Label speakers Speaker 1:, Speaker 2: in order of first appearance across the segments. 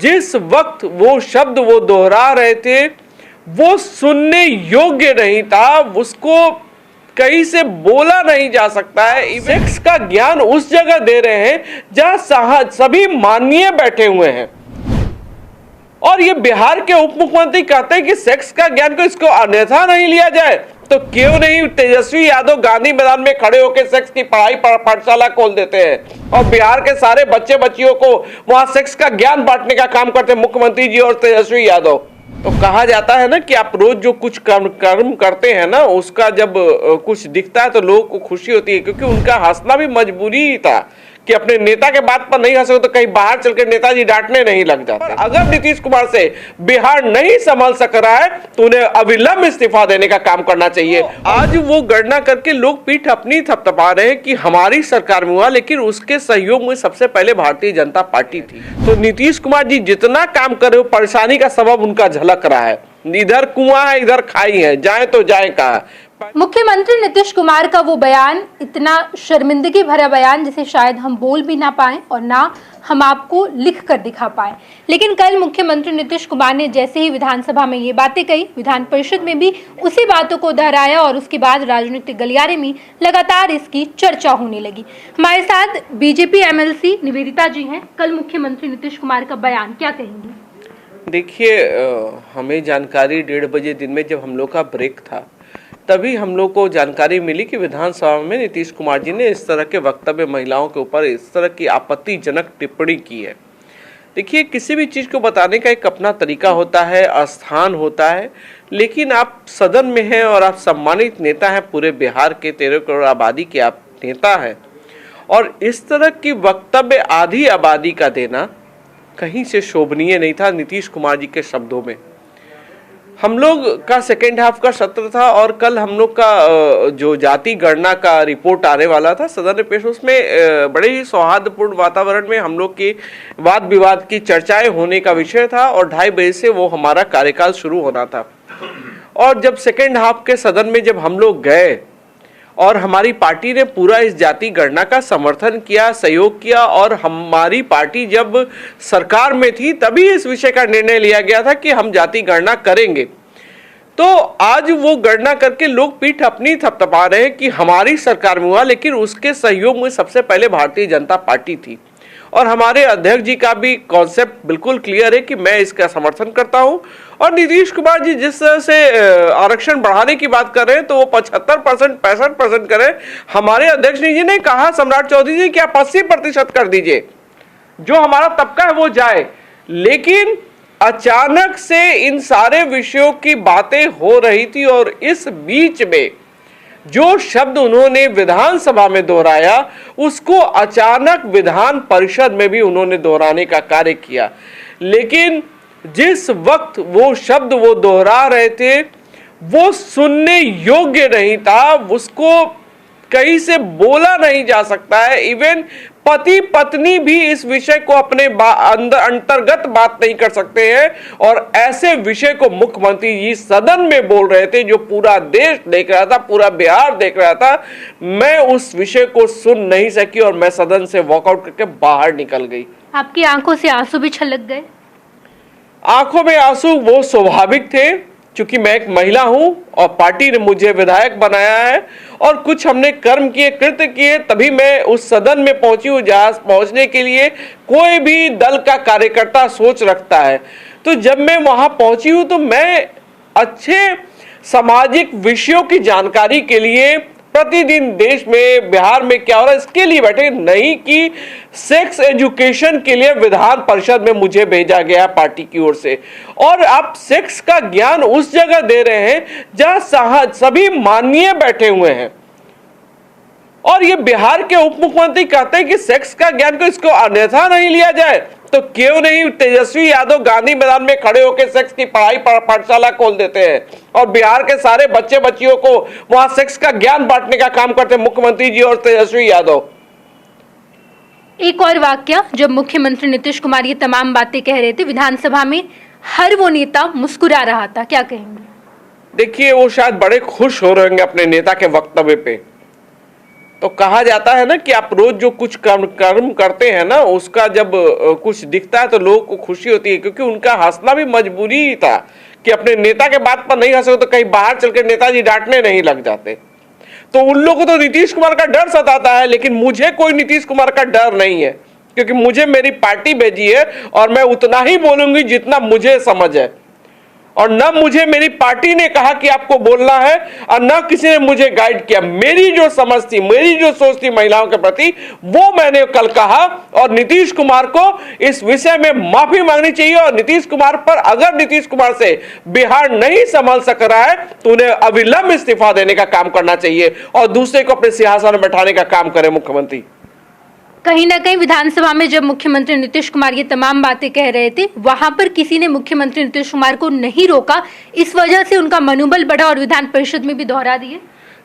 Speaker 1: जिस वक्त वो शब्द वो दोहरा रहे थे वो सुनने योग्य नहीं था, उसको कहीं से बोला नहीं जा सकता है। सेक्स का ज्ञान उस जगह दे रहे हैं जहां सभी माननीय बैठे हुए हैं, और ये बिहार के उप मुख्यमंत्री कहते हैं कि सेक्स का ज्ञान को इसको अन्यथा नहीं लिया जाए, तो क्यों नहीं तेजस्वी यादव गांधी मैदान में खड़े होकर सेक्स की पढ़ाई पाठशाला खोल देते हैं और बिहार के सारे बच्चे बच्चियों को वहां सेक्स का ज्ञान बांटने का काम करते हैं मुख्यमंत्री जी और तेजस्वी यादव। तो कहा जाता है ना कि आप रोज जो कुछ कर्म करते हैं ना, उसका जब कुछ दिखता है तो लोगों को खुशी होती है, क्योंकि उनका हंसना भी मजबूरी ही था कि अपने नेता के बात पर नहीं हंसो तो कहीं बाहर चलकर नेताजी डांटने नहीं लग जाते। अगर नीतीश कुमार से बिहार नहीं संभल सक रहा है तो उन्हें अविलंब इस्तीफा देने का काम करना चाहिए। आज वो गणना करके लोग पीठ अपनी थपथपा रहे हैं कि हमारी सरकार में हुआ, लेकिन उसके सहयोग में सबसे पहले भारतीय जनता पार्टी थी। तो नीतीश कुमार जी जितना काम कर रहे हो, परेशानी का सबब उनका झलक रहा है। इधर कुआं है इधर खाई है, जाए तो जाए कहां।
Speaker 2: मुख्यमंत्री नीतीश कुमार का वो बयान, इतना शर्मिंदगी भरा बयान जिसे शायद हम बोल भी ना पाए और ना हम आपको लिख कर दिखा पाए, लेकिन कल मुख्यमंत्री नीतीश कुमार ने जैसे ही विधानसभा में ये बातें कही, विधान परिषद में भी उसी बातों को दोहराया और उसके बाद राजनीतिक गलियारे में लगातार इसकी चर्चा होने लगी। हमारे साथ बीजेपी एमएलसी निवेदिता जी हैं। कल मुख्यमंत्री नीतीश कुमार का बयान क्या कहेंगे?
Speaker 1: देखिए, हमें जानकारी 1:30 बजे दिन में जब हम लोग का ब्रेक था तभी हम लोग को जानकारी मिली कि विधानसभा में नीतीश कुमार जी ने इस तरह के वक्तव्य, महिलाओं के ऊपर इस तरह की आपत्तिजनक टिप्पणी की है। देखिए, किसी भी चीज़ को बताने का एक अपना तरीका होता है, स्थान होता है, लेकिन आप सदन में हैं और आप सम्मानित नेता हैं, पूरे बिहार के 13 करोड़ आबादी के आप नेता हैं, और इस तरह की वक्तव्य आधी आबादी का देना कहीं से शोभनीय नहीं था। नीतीश कुमार जी के शब्दों में हम लोग का सेकेंड हाफ का सत्र था और कल हम लोग का जो जाति गणना का रिपोर्ट आने वाला था सदन में पेश, उसमें बड़े ही सौहार्दपूर्ण वातावरण में हम लोग के वाद विवाद की चर्चाएं होने का विषय था और 2:30 बजे से वो हमारा कार्यकाल शुरू होना था। और जब सेकेंड हाफ के सदन में जब हम लोग गए और हमारी पार्टी ने पूरा इस जाति गणना का समर्थन किया, सहयोग किया, और हमारी पार्टी जब सरकार में थी तभी इस विषय का निर्णय लिया गया था कि हम जाति गणना करेंगे। तो आज वो गणना करके लोग पीठ अपनी थपथपा रहे हैं कि हमारी सरकार में हुआ, लेकिन उसके सहयोग में सबसे पहले भारतीय जनता पार्टी थी। और हमारे अध्यक्ष जी का भी कॉन्सेप्ट बिल्कुल क्लियर है कि मैं इसका समर्थन करता हूं। और नीतीश कुमार जी जिस तरह से आरक्षण बढ़ाने की बात कर रहे हैं तो वो 75%, 65% करें। हमारे अध्यक्ष जी ने कहा, सम्राट चौधरी जी, कि आप 80% कर दीजिए, जो हमारा तबका है वो जाए। लेकिन अचानक से इन सारे विषयों की बातें हो रही थी और इस बीच में जो शब्द उन्होंने विधानसभा में दोहराया उसको अचानक विधान परिषद में भी उन्होंने दोहराने का कार्य किया। लेकिन जिस वक्त वो शब्द वो दोहरा रहे थे वो सुनने योग्य नहीं था, उसको कहीं से बोला नहीं जा सकता है। इवन पति पत्नी भी इस विषय को अपने अंतर्गत बात नहीं कर सकते हैं, और ऐसे विषय को मुख्यमंत्री जी सदन में बोल रहे थे जो पूरा देश देख रहा था, पूरा बिहार देख रहा था। मैं उस विषय को सुन नहीं सकी और मैं सदन से वॉकआउट करके बाहर निकल गई।
Speaker 2: आपकी आंखों से आंसू भी छलक गए?
Speaker 1: आंखों में आंसू वो स्वाभाविक थे, क्योंकि मैं एक महिला हूं और पार्टी ने मुझे विधायक बनाया है और कुछ हमने कर्म किए, कृत्य किए, तभी मैं उस सदन में पहुंची हूं जहां पहुंचने के लिए कोई भी दल का कार्यकर्ता सोच रखता है। तो जब मैं वहां पहुंची हूं तो मैं अच्छे सामाजिक विषयों की जानकारी के लिए प्रतिदिन देश में, बिहार में क्या हो रहा है इसके लिए बैठे, नहीं कि सेक्स एजुकेशन के लिए विधान परिषद में मुझे भेजा गया पार्टी की ओर से। और आप सेक्स का ज्ञान उस जगह दे रहे हैं जहां सभी माननीय बैठे हुए हैं, और ये बिहार के उप मुख्यमंत्री कहते हैं कि सेक्स का ज्ञान को इसको अन्यथा नहीं लिया जाए, तो क्यों नहीं तेजस्वी यादव गांधी मैदान में खड़े होकर सेक्स की पढ़ाई पाठशाला खोल देते हैं और बिहार के सारे बच्चे बच्चियों को वहां सेक्स का ज्ञान बांटने का काम करते हैं मुख्यमंत्री जी और तेजस्वी यादव।
Speaker 2: एक और वाक्य, जब मुख्यमंत्री नीतीश कुमार ये तमाम बातें कह रहे थे विधानसभा में, हर वो नेता मुस्कुरा रहा था, क्या कहेंगे?
Speaker 1: देखिए, वो शायद बड़े खुश हो रहे होंगे अपने नेता के वक्तव्य पे, तो कहा जाता है ना कि आप रोज जो कुछ कर्म करते हैं ना, उसका जब कुछ दिखता है तो लोगों को खुशी होती है, क्योंकि उनका हंसना भी मजबूरी ही था कि अपने नेता के बात पर नहीं हंसे तो कहीं बाहर चलकर नेताजी डांटने नहीं लग जाते। तो उन लोगों को तो नीतीश कुमार का डर सताता है, लेकिन मुझे कोई नीतीश कुमार का डर नहीं है, क्योंकि मुझे मेरी पार्टी भेजी है और मैं उतना ही बोलूंगी जितना मुझे समझ है। और न मुझे मेरी पार्टी ने कहा कि आपको बोलना है, और न किसी ने मुझे गाइड किया। मेरी जो समझ थी, मेरी जो सोच थी महिलाओं के प्रति, वो मैंने कल कहा। और नीतीश कुमार को इस विषय में माफी मांगनी चाहिए, और नीतीश कुमार पर अगर नीतीश कुमार से बिहार नहीं संभल सक रहा है तो उन्हें अविलंब इस्तीफा देने का काम करना चाहिए और दूसरे को अपने सिंहासन में बैठाने का काम करे मुख्यमंत्री।
Speaker 2: कहीं ना कहीं विधानसभा में जब मुख्यमंत्री नीतीश कुमार ये तमाम बातें कह रहे थे, वहां पर किसी ने मुख्यमंत्री नीतीश कुमार को नहीं रोका, इस वजह से उनका मनोबल बढ़ा और विधान परिषद में भी दोहरा दिए।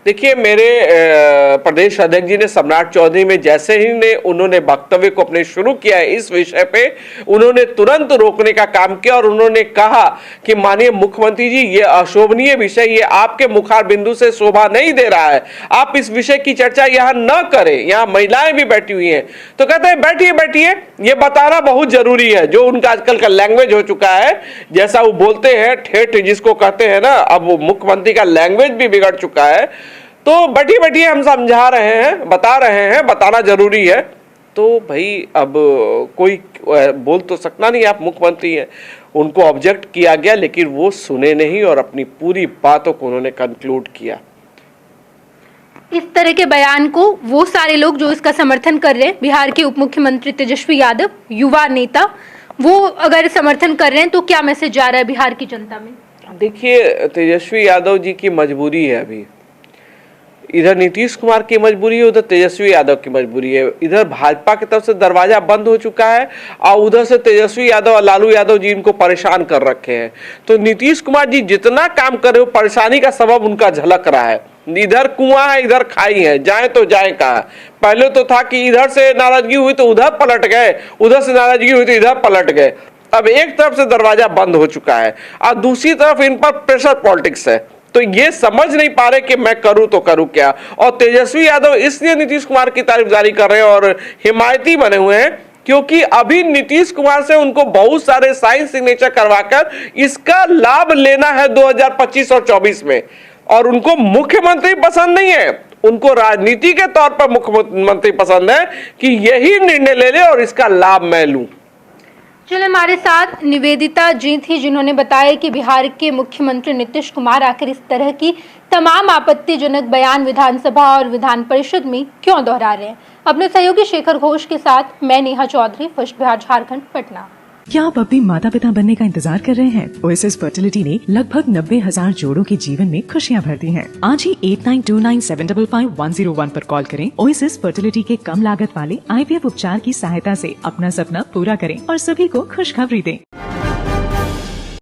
Speaker 1: देखिए, मेरे प्रदेश अध्यक्ष जी ने, सम्राट चौधरी में जैसे ही उन्होंने वक्तव्य को अपने शुरू किया है इस विषय पे, उन्होंने तुरंत रोकने का काम किया और उन्होंने कहा कि माननीय मुख्यमंत्री जी, ये अशोभनीय विषय, ये आपके मुखार बिंदु से शोभा नहीं दे रहा है, आप इस विषय की चर्चा यहाँ न करें, यहाँ महिलाएं भी बैठी हुई हैं। तो कहते हैं बैठिए बैठिए, ये बताना बहुत जरूरी है। जो उनका आजकल का लैंग्वेज हो चुका है, जैसा वो बोलते हैं ठेठ जिसको कहते हैं ना, अब वो मुख्यमंत्री का लैंग्वेज भी बिगड़ चुका है। तो बैठिए बैठिए, हम समझा रहे हैं, बता रहे हैं, बताना जरूरी है। तो भाई अब कोई बोल तो सकता नहीं, आप मुख्यमंत्री हैं। उनको ऑब्जेक्ट किया गया, लेकिन वो सुने नहीं और अपनी पूरी बातों को उन्होंने कंक्लूड किया।
Speaker 2: इस तरह के बयान को वो सारे लोग जो इसका समर्थन कर रहे हैं, बिहार के उप मुख्यमंत्री तेजस्वी यादव, युवा नेता, वो अगर समर्थन कर रहे हैं तो क्या मैसेज जा रहा है बिहार की जनता में?
Speaker 1: देखिए, तेजस्वी यादव जी की मजबूरी है। अभी इधर नीतीश कुमार की मजबूरी है, उधर तेजस्वी यादव की मजबूरी है। इधर भाजपा की तरफ से दरवाजा बंद हो चुका है और उधर से तेजस्वी यादव और लालू यादव जी इनको परेशान कर रखे हैं। तो नीतीश कुमार जी जितना काम कर रहे हो, परेशानी का सबब उनका झलक रहा है। इधर कुआं है, इधर खाई है, जाए तो जाए कहाँ। पहले तो था कि इधर से नाराजगी हुई तो उधर पलट गए, उधर से नाराजगी हुई तो इधर पलट गए। अब एक तरफ से दरवाजा बंद हो चुका है और दूसरी तरफ इन पर प्रेशर पॉलिटिक्स है। तो ये समझ नहीं पा रहे कि मैं करूं तो करूं क्या। और तेजस्वी यादव इसलिए नीतीश कुमार की तारीफदारी कर रहे हैं और हिमायती बने हुए हैं, क्योंकि अभी नीतीश कुमार से उनको बहुत सारे साइन सिग्नेचर करवाकर इसका लाभ लेना है 2025 और 24 में। और उनको मुख्यमंत्री पसंद नहीं है, उनको राजनीति के तौर पर मुख्यमंत्री पसंद है कि यही निर्णय ले ले और इसका लाभ मैं लूं।
Speaker 2: चलिए, हमारे साथ निवेदिता जी थी जिन्होंने बताया कि बिहार के मुख्यमंत्री नीतीश कुमार आखिर इस तरह की तमाम आपत्तिजनक बयान विधानसभा और विधान परिषद में क्यों दोहरा रहे हैं। अपने सहयोगी शेखर घोष के साथ मैं नेहा चौधरी, फर्स्ट बिहार झारखंड, पटना।
Speaker 3: क्या आप अब भी माता पिता बनने का इंतजार कर रहे हैं? ओएसएस फर्टिलिटी ने लगभग 90,000 जोड़ों के जीवन में खुशियां भर दी हैं। आज ही 8929755101 पर कॉल करें। ओएसएस फर्टिलिटी के कम लागत वाले IVF उपचार की सहायता से अपना सपना पूरा करें और सभी को खुशखबरी दें।